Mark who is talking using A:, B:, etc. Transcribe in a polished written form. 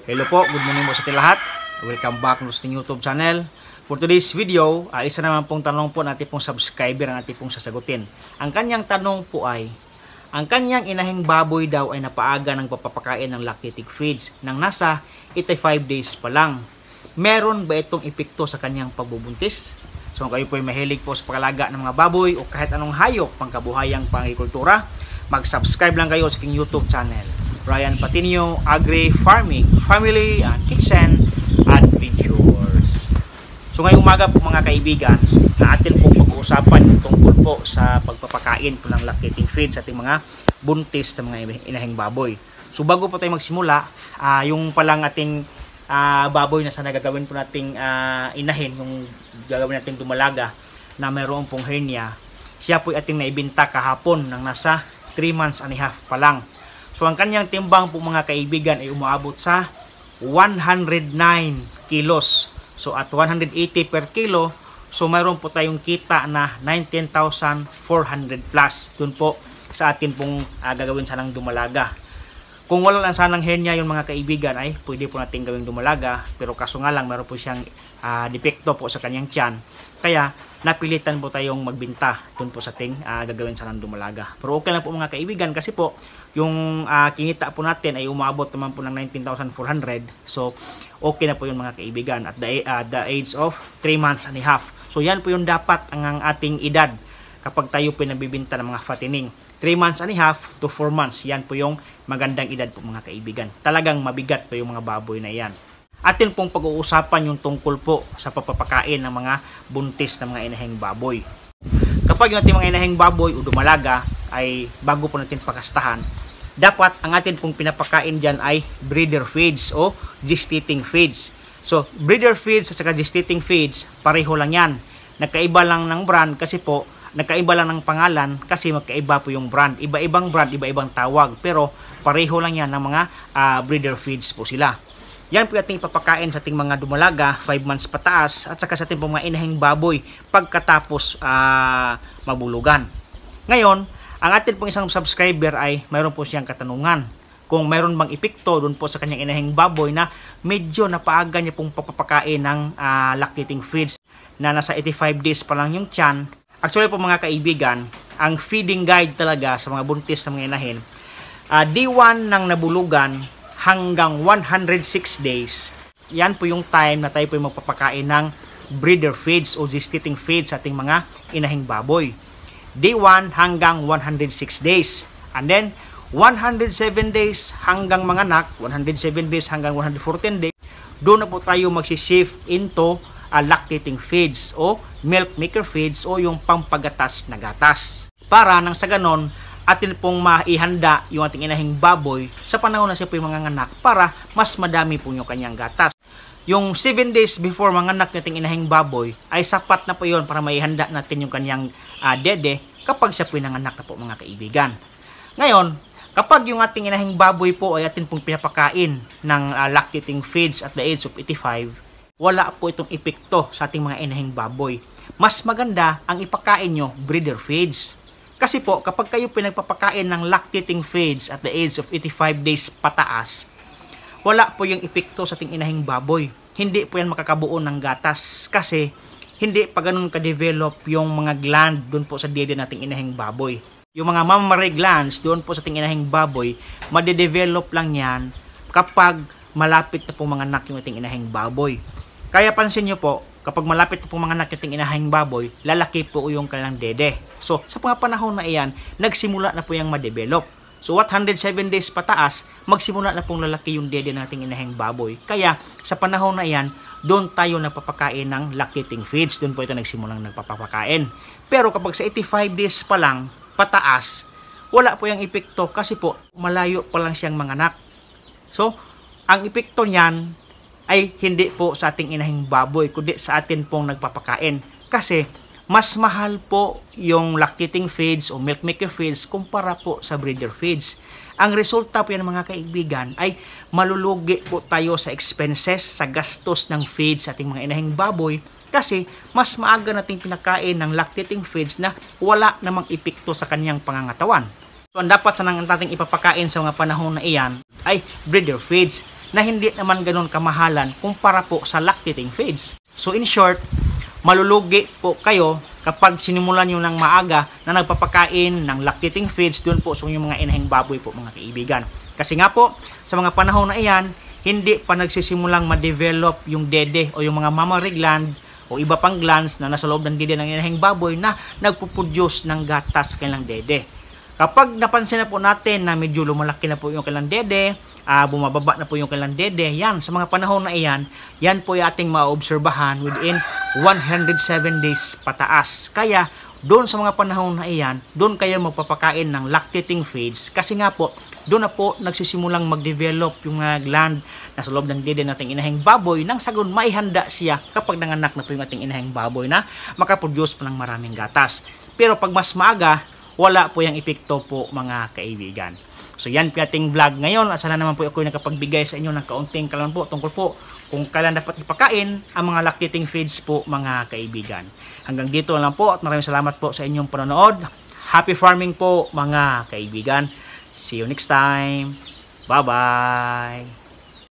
A: Hello po, good morning po sa ating lahat. Welcome back to ating YouTube channel. For today's video, isa naman pong tanong po natin pong subscriber ang ating pong sasagutin. Ang kanyang tanong po ay, ang kanyang inahing baboy daw ay napaaga ng papapakain ng lactating feeds nang nasa 85 days pa lang. Meron ba itong epekto sa kanyang pagbubuntis? So kung kayo po ay mahilig po sa pag-alaga ng mga baboy o kahit anong hayop pangkabuhayang pang-agrikultura, mag-subscribe lang kayo sa aking YouTube channel. Ryan Patinio, Agri Farming, Family and Kitchen Adventures. So ngayong umaga po mga kaibigan, na atin po pag-uusapan yung tungkol po sa pagpapakain po ng lactating feeds sa ating mga buntis na mga inahing baboy. So bago po tayo magsimula, yung palang ating baboy na sana gagawin po nating inahin, yung gagawin nating dumalaga na mayroon pong hernia, siya po ating naibenta kahapon ng nasa 3 months and a half pa lang. So ang kanyang timbang po mga kaibigan ay umaabot sa 109 kilos. So at 180 per kilo, so mayroon po tayong kita na 19,400 plus. Doon po sa atin pong gagawin sanang dumalaga. Kung wala lang sanang hernia yung mga kaibigan ay pwede po natin gawing dumalaga. Pero kaso nga lang mayroon po siyang depekto po sa kanyang tiyan. Kaya napilitan po tayong magbinta doon po sa ating gagawin sanang dumalaga. Pero okay lang po mga kaibigan kasi po yung kinita po natin ay umabot naman po ng 19,400. So okay na po yun mga kaibigan at the age of 3 months and a half. So yan po yung dapat ang ating edad kapag tayo pinabibinta ng mga fattening. 3 months and a half to 4 months. Yan po yung magandang edad po mga kaibigan. Talagang mabigat po yung mga baboy na yan. Atin pong pag-uusapan yung tungkol po sa papapakain ng mga buntis na mga inahing baboy. Kapag yung ating mga inahing baboy o dumalaga ay bago po natin pakastahan, dapat ang atin pong pinapakain dyan ay breeder feeds o gestating feeds. So breeder feeds at saka gestating feeds, pareho lang yan. Nagkaiba lang ng brand kasi po, nagkaiba lang ng pangalan kasi magkaiba po yung brand. Iba-ibang brand, iba-ibang tawag. Pero pareho lang yan ng mga breeder feeds po sila. Yan po ating papakain sa ating mga dumalaga, 5 months pataas, at saka sa ating mga inahing baboy pagkatapos mabulugan. Ngayon, ang ating pong isang subscriber ay mayroon po siyang katanungan. Kung mayroon bang epekto doon po sa kanyang inahing baboy na medyo napaaga niya pong papapakain ng lactating feeds na nasa 85 days pa lang yung tiyan. Actually po mga kaibigan, ang feeding guide talaga sa mga buntis na mga inahin, day 1 ng nabulugan hanggang 106 days, yan po yung time na tayo po yung magpapakain ng breeder feeds o gestating feeds sa ating mga inahing baboy. Day 1 hanggang 106 days. And then, 107 days hanggang manganak, 107 days hanggang 114 days, doon na po tayo magsishift into lactating feeds o milk maker feeds o yung pampagatas na gatas. Para nang sa ganon, atin pong maihanda yung ating inahing baboy sa panahon na siya po yung manganganak para mas madami po yung kanyang gatas. Yung 7 days before manganak yung ating inahing baboy ay sapat na po yun para maihanda natin yung kanyang dede kapag siya po yung nanganak na po mga kaibigan. Ngayon, kapag yung ating inahing baboy po ay atin pong pinapakain ng lactating feeds at the age of 85, wala po itong epekto sa ating mga inahing baboy. Mas maganda ang ipakain nyo breeder feeds. Kasi po, kapag kayo pinagpapakain ng lactating feeds at the age of 85 days pataas, wala po yung epekto sa ating inahing baboy. Hindi po yan makakabuo ng gatas kasi hindi pa ganun ka-develop yung mga gland doon po sa dede nating inahing baboy. Yung mga mammary glands doon po sa ating inahing baboy, madedevelop lang yan kapag malapit na po manganak yung ating inahing baboy. Kaya pansin nyo po, kapag malapit na po manganak yung ating inahing baboy, lalaki po yung kanilang dede. So, sa mga panahon na iyan, nagsimula na po yung ma-develop. So, 107 days pataas, magsimula na pong lalaki yung dede nating inahing baboy. Kaya, sa panahon na iyan, doon tayo nagpapakain ng lactating feeds. Doon po ito nagsimulang nagpapakain. Pero kapag sa 85 days pa lang, pataas, wala po yung epekto kasi po, malayo pa lang siyang manganak. So, ang epekto niyan ay hindi po sa ating inahing baboy, kundi sa atin pong nagpapakain. Kasi, mas mahal po yung lactating feeds o milk maker feeds kumpara po sa breeder feeds. Ang resulta po yan mga kaibigan ay malulugi po tayo sa expenses, sa gastos ng feeds sa ating mga inahing baboy kasi mas maaga nating pinakain ng lactating feeds na wala namang epekto sa kanyang pangangatawan. So, ang dapat sanang nating ipapakain sa mga panahon na iyan ay breeder feeds na hindi naman ganun kamahalan kumpara po sa lactating feeds. So in short, malulugi po kayo kapag sinimulan nyo ng maaga na nagpapakain ng lactating feeds doon po sa inyong mga inahing baboy po mga kaibigan. Kasi nga po, sa mga panahon na iyan, hindi pa nagsisimulang ma-develop yung dede o yung mga mammary gland o iba pang glands na nasa loob ng dede ng inahing baboy na nagpuproduce ng gatas sa kanilang dede. Kapag napansin na po natin na medyo lumalaki na po yung kanilang dede, bumababa na po yung kanilang dede, yan, sa mga panahon na iyan, yan po yung ating maobserbahan within 107 days pataas. Kaya, doon sa mga panahon na iyan, doon kayo magpapakain ng lactating feeds kasi nga po, doon na po nagsisimulang mag-develop yung mga gland na sa loob ng dede nating inahing baboy nang sagon maihanda siya kapag nanganak na po yung ating inahing baboy na makaproduce pa ng maraming gatas. Pero pag mas maaga, wala po yung epekto po mga kaibigan. So yan po ating vlog ngayon. Sana naman po ako nakapagbigay sa inyo ng kaunting kaalaman po tungkol po kung kailan dapat ipakain ang mga lactating feeds po mga kaibigan. Hanggang dito lang po at maraming salamat po sa inyong panonood. Happy farming po mga kaibigan. See you next time. Bye-bye.